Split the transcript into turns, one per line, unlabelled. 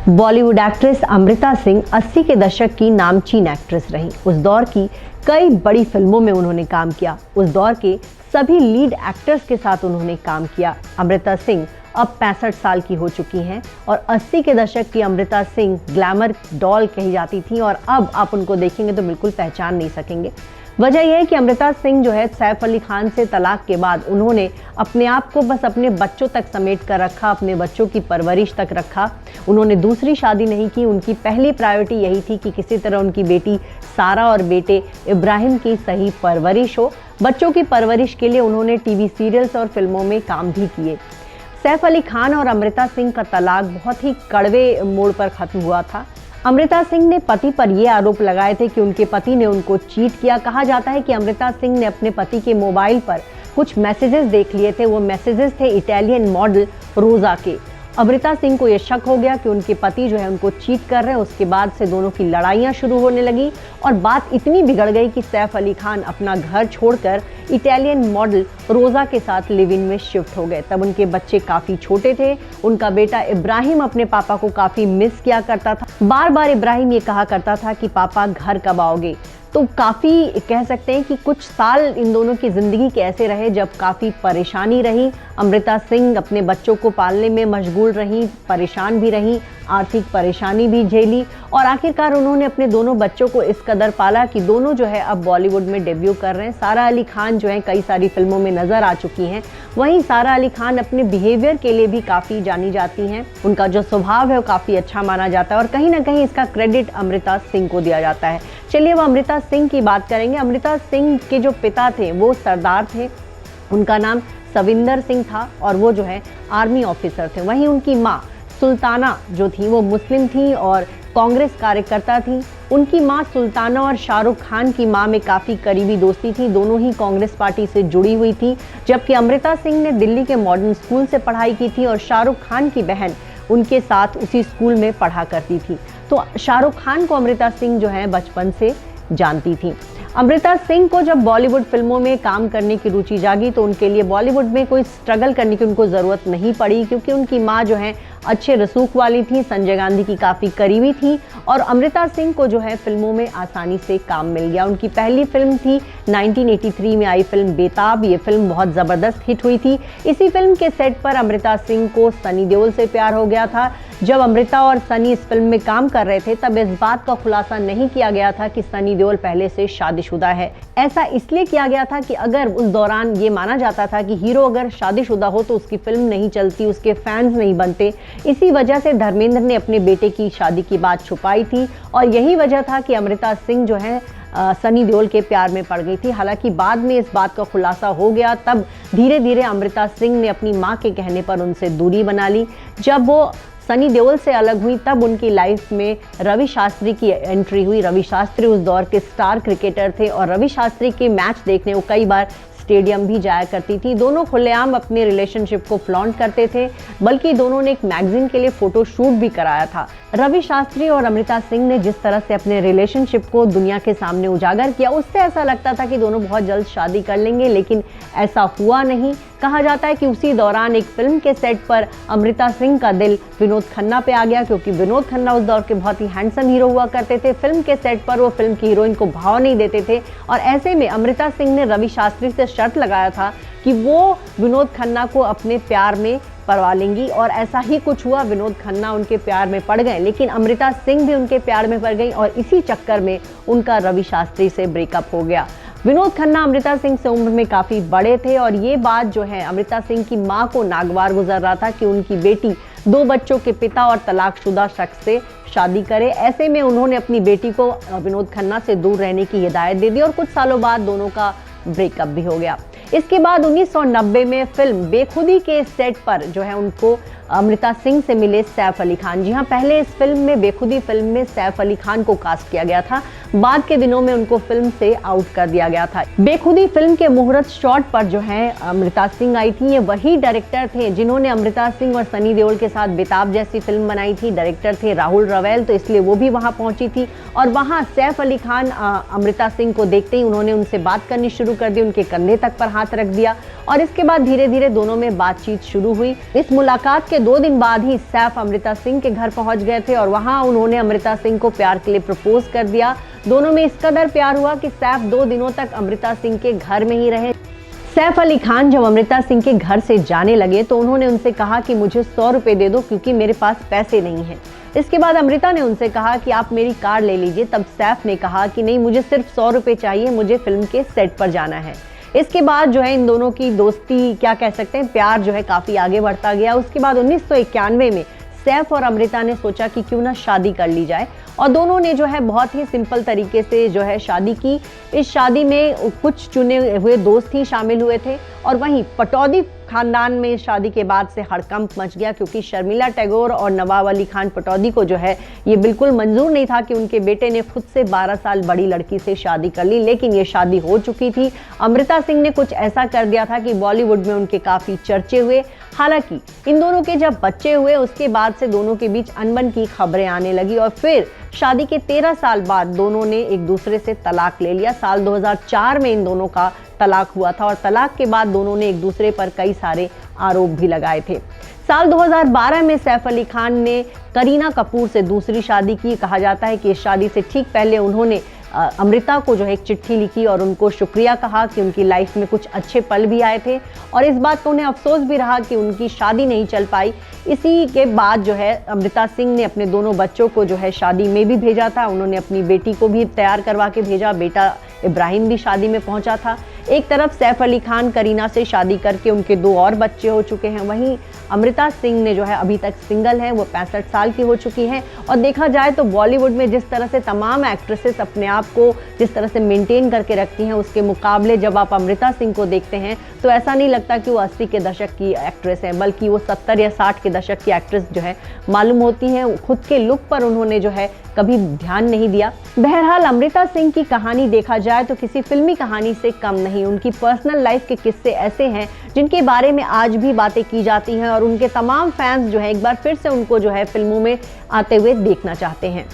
Bollywood actress Amrita Singh 80 के दशक की नामचीन एक्ट्रेस रहीं। उस दौर की कई बड़ी फिल्मों में उन्होंने काम किया। उस दौर के सभी लीड एक्टर्स के साथ उन्होंने काम किया। अमृता सिंह अब 65 साल की हो चुकी हैं और 80 के दशक की अमृता सिंह ग्लैमर डॉल कही जाती थी और अब आप उनको देखेंगे तो बिल्कुल पहचान नहीं सकेंगे। वजह यह है कि अमृता सिंह जो है सैफ अली खान से तलाक के बाद उन्होंने अपने आप को बस अपने बच्चों तक समेट कर रखा, अपने बच्चों की परवरिश तक रखा। उन्होंने दूसरी शादी नहीं की। उनकी पहली प्रायोरिटी यही थी कि किसी तरह उनकी बेटी सारा और बेटे इब्राहिम की सही परवरिश हो। बच्चों की परवरिश के लिए उन्होंने टीवी सीरियल्स और फिल्मों में काम भी किए। सैफ अली खान और अमृता सिंह का तलाक बहुत ही कड़वे मोड़ पर खत्म हुआ था। अमृता सिंह ने पति पर ये आरोप लगाए थे कि उनके पति ने उनको चीट किया। कहा जाता है कि अमृता सिंह ने अपने पति के मोबाइल पर कुछ मैसेजेस देख लिए थे। वो मैसेजेस थे इटालियन मॉडल रोजा के। अमृता सिंह को यह शक हो गया कि उनके पति जो है उनको चीट कर रहे हैं। उसके बाद से दोनों की लड़ाइयां शुरू होने लगी और बात इतनी बिगड़ गई कि सैफ अली खान अपना घर छोड़कर इटालियन मॉडल रोजा के साथ लिव इन में शिफ्ट हो गए। तब उनके बच्चे काफी छोटे थे। उनका बेटा इब्राहिम अपने पापा को काफी मिस किया करता था। बार बार इब्राहिम ये कहा करता था कि पापा घर कब आओगे। तो काफ़ी कह सकते हैं कि कुछ साल इन दोनों की ज़िंदगी के ऐसे रहे जब काफ़ी परेशानी रही। अमृता सिंह अपने बच्चों को पालने में मशगूल रहीं, परेशान भी रहीं, आर्थिक परेशानी भी झेली और आखिरकार उन्होंने अपने दोनों बच्चों को इस कदर पाला कि दोनों जो है अब बॉलीवुड में डेब्यू कर रहे हैं। सारा अली खान जो है कई सारी फिल्मों में नज़र आ चुकी हैं। वहीं सारा अली खान अपने बिहेवियर के लिए भी काफ़ी जानी जाती हैं। उनका जो स्वभाव है वो काफ़ी अच्छा माना जाता है और कहीं ना कहीं इसका क्रेडिट अमृता सिंह को दिया जाता है। चलिए वो अमृता सिंह की बात करेंगे। अमृता सिंह के जो पिता थे वो सरदार थे। उनका नाम सविंदर सिंह था और वो जो है आर्मी ऑफिसर थे। वहीं उनकी माँ सुल्ताना जो थी वो मुस्लिम थी और कांग्रेस कार्यकर्ता थी। उनकी माँ सुल्ताना और शाहरुख खान की माँ में काफ़ी करीबी दोस्ती थी। दोनों ही कांग्रेस पार्टी से जुड़ी हुई थी। जबकि अमृता सिंह ने दिल्ली के मॉडर्न स्कूल से पढ़ाई की थी और शाहरुख खान की बहन उनके साथ उसी स्कूल में पढ़ा करती थी। तो शाहरुख खान को अमृता सिंह जो है बचपन से जानती थी। अमृता सिंह को जब बॉलीवुड फिल्मों में काम करने की रुचि जागी तो उनके लिए बॉलीवुड में कोई स्ट्रगल करने की उनको ज़रूरत नहीं पड़ी, क्योंकि उनकी माँ जो है अच्छे रसूख वाली थी, संजय गांधी की काफ़ी करीबी थी और अमृता सिंह को जो है फिल्मों में आसानी से काम मिल गया। उनकी पहली फिल्म थी 1983 में आई फिल्म बेताब। ये फिल्म बहुत ज़बरदस्त हिट हुई थी। इसी फिल्म के सेट पर अमृता सिंह को सनी देओल से प्यार हो गया था। जब अमृता और सनी इस फिल्म में काम कर रहे थे तब इस बात का खुलासा नहीं किया गया था कि सनी देओल पहले से शादीशुदा है। ऐसा इसलिए किया गया था कि अगर उस दौरान ये माना जाता था कि हीरो अगर शादीशुदा हो तो उसकी फिल्म नहीं चलती, उसके फैंस नहीं बनते। इसी वजह से धर्मेंद्र ने अपने बेटे की शादी की बात छुपाई थी और यही वजह था कि अमृता सिंह जो है सनी देओल के प्यार में पड़ गई थी। हालांकि बाद में इस बात का खुलासा हो गया, तब धीरे धीरे अमृता सिंह ने अपनी मां के कहने पर उनसे दूरी बना ली। जब वो सनी देओल से अलग हुई तब उनकी लाइफ में रवि शास्त्री की एंट्री हुई। रवि शास्त्री उस दौर के स्टार क्रिकेटर थे और रवि शास्त्री के मैच देखने वो कई बार स्टेडियम भी जाया करती थी। दोनों खुलेआम अपने रिलेशनशिप को फ्लॉन्ट करते थे, बल्कि दोनों ने एक मैगजीन के लिए फोटो शूट भी कराया था। रवि शास्त्री और अमृता सिंह ने जिस तरह से अपने रिलेशनशिप को दुनिया के सामने उजागर किया, उससे ऐसा लगता था कि दोनों बहुत जल्द शादी कर लेंगे, लेकिन ऐसा हुआ नहीं। कहा जाता है कि उसी दौरान एक फिल्म के सेट पर अमृता सिंह का दिल विनोद खन्ना पे आ गया, क्योंकि विनोद खन्ना उस दौर के बहुत ही हैंडसम हीरो हुआ करते थे। फिल्म के सेट पर वो फिल्म की हीरोइन को भाव नहीं देते थे और ऐसे में अमृता सिंह ने रवि शास्त्री से शर्त लगाया था कि वो विनोद खन्ना को अपने प्यार में परवा लेंगी और ऐसा ही कुछ हुआ। विनोद खन्ना उनके प्यार में पड़ गए, लेकिन अमृता सिंह भी उनके प्यार में पड़ गई और इसी चक्कर में उनका रवि शास्त्री से ब्रेकअप हो गया। विनोद खन्ना अमृता सिंह से उम्र में काफ़ी बड़े थे और ये बात जो है अमृता सिंह की मां को नागवार गुजर रहा था कि उनकी बेटी 2 बच्चों के पिता और तलाकशुदा शख्स से शादी करे। ऐसे में उन्होंने अपनी बेटी को विनोद खन्ना से दूर रहने की हिदायत दे दी और कुछ सालों बाद दोनों का ब्रेकअप भी हो गया। इसके बाद 1990 में फिल्म बेखुदी के सेट पर जो है उनको अमृता सिंह से मिले सैफ अली खान। जी हाँ, पहले इस फिल्म में बेखुदी फिल्म में सैफ अली खान को कास्ट किया गया था। बाद के दिनों में उनको फिल्म से आउट कर दिया गया था। बेखुदी फिल्म के मुहूर्त शॉट पर जो है अमृता सिंह आई थी। ये वही डायरेक्टर थे जिन्होंने अमृता सिंह और सनी देओल के साथ बेताब जैसी फिल्म बनाई थी। डायरेक्टर थे राहुल रवैल, तो इसलिए वो भी वहां पहुंची थी और वहां सैफ अली खान अमृता सिंह को देखते ही उन्होंने उनसे बात करनी शुरू कर दी, उनके कंधे तक पर हाथ रख दिया और इसके बाद धीरे धीरे दोनों में बातचीत शुरू हुई। इस मुलाकात के 2 दिन बाद ही सैफ अमृता सिंह के घर पहुंच गए थे और वहां उन्होंने अमृता सिंह को प्यार के लिए प्रपोज कर दिया। दोनों में इस कदर प्यार हुआ कि सैफ 2 दिनों तक अमृता सिंह के घर में ही रहे। सैफ अली खान जब अमृता सिंह के घर से जाने लगे तो उन्होंने उनसे कहा कि मुझे 100 रुपए दे दो क्योंकि मेरे पास पैसे नहीं हैं। इसके बाद अमृता ने उनसे कहा कि आप मेरी कार ले लीजिए। तब सैफ ने कहा कि नहीं, मुझे सिर्फ 100 रुपए चाहिए, मुझे फिल्म के सेट पर जाना है। इसके बाद जो है इन दोनों की दोस्ती, क्या कह सकते हैं, प्यार जो है काफी आगे बढ़ता गया। उसके बाद 1991 में सैफ और अमृता ने सोचा कि क्यों ना शादी कर ली जाए और दोनों ने जो है बहुत ही सिंपल तरीके से जो है शादी की। इस शादी में कुछ चुने हुए दोस्त ही शामिल हुए थे और वहीं पटौदी खानदान में शादी के बाद से हड़कंप मच गया क्योंकि शर्मिला टैगोर और नवाब अली खान पटौदी को जो है ये बिल्कुल मंजूर नहीं था कि उनके बेटे ने खुद से 12 साल बड़ी लड़की से शादी कर ली। लेकिन ये शादी हो चुकी थी। अमृता सिंह ने कुछ ऐसा कर दिया था कि बॉलीवुड में उनके काफी चर्चे हुए। हालांकि इन दोनों के जब बच्चे हुए उसके बाद से दोनों के बीच अनबन की खबरें आने लगी और फिर शादी के 13 साल बाद दोनों ने एक दूसरे से तलाक ले लिया। साल 2004 में इन दोनों का तलाक हुआ था और तलाक के बाद दोनों ने एक दूसरे पर कई सारे आरोप भी लगाए थे। साल 2012 में सैफ अली खान ने करीना कपूर से दूसरी शादी की। कहा जाता है कि इस शादी से ठीक पहले उन्होंने अमृता को जो है एक चिट्ठी लिखी और उनको शुक्रिया कहा कि उनकी लाइफ में कुछ अच्छे पल भी आए थे और इस बात का उन्हें अफसोस भी रहा कि उनकी शादी नहीं चल पाई। इसी के बाद जो है अमृता सिंह ने अपने दोनों बच्चों को जो है शादी में भी भेजा था। उन्होंने अपनी बेटी को भी तैयार करवा के भेजा, बेटा इब्राहिम भी शादी में पहुंचा था। एक तरफ सैफ अली खान करीना से शादी करके उनके 2 और बच्चे हो चुके हैं, वहीं अमृता सिंह ने जो है अभी तक सिंगल है, वो 65 साल की हो चुकी हैं। और देखा जाए तो बॉलीवुड में जिस तरह से तमाम एक्ट्रेसेस अपने आप को जिस तरह से मेंटेन करके रखती हैं, उसके मुकाबले जब आप अमृता सिंह को देखते हैं तो ऐसा नहीं लगता कि वो 80 के दशक की एक्ट्रेस है, बल्कि वो 70 या 60 के दशक की एक्ट्रेस जो है मालूम होती हैं। खुद के लुक पर उन्होंने जो है कभी ध्यान नहीं दिया। बहरहाल अमृता सिंह की कहानी देखा जाए तो किसी फिल्मी कहानी से कम नहीं। उनकी पर्सनल लाइफ के किस्से ऐसे हैं जिनके बारे में आज भी बातें की जाती हैं और उनके तमाम फैंस जो है एक बार फिर से उनको जो है फिल्मों में आते हुए देखना चाहते हैं।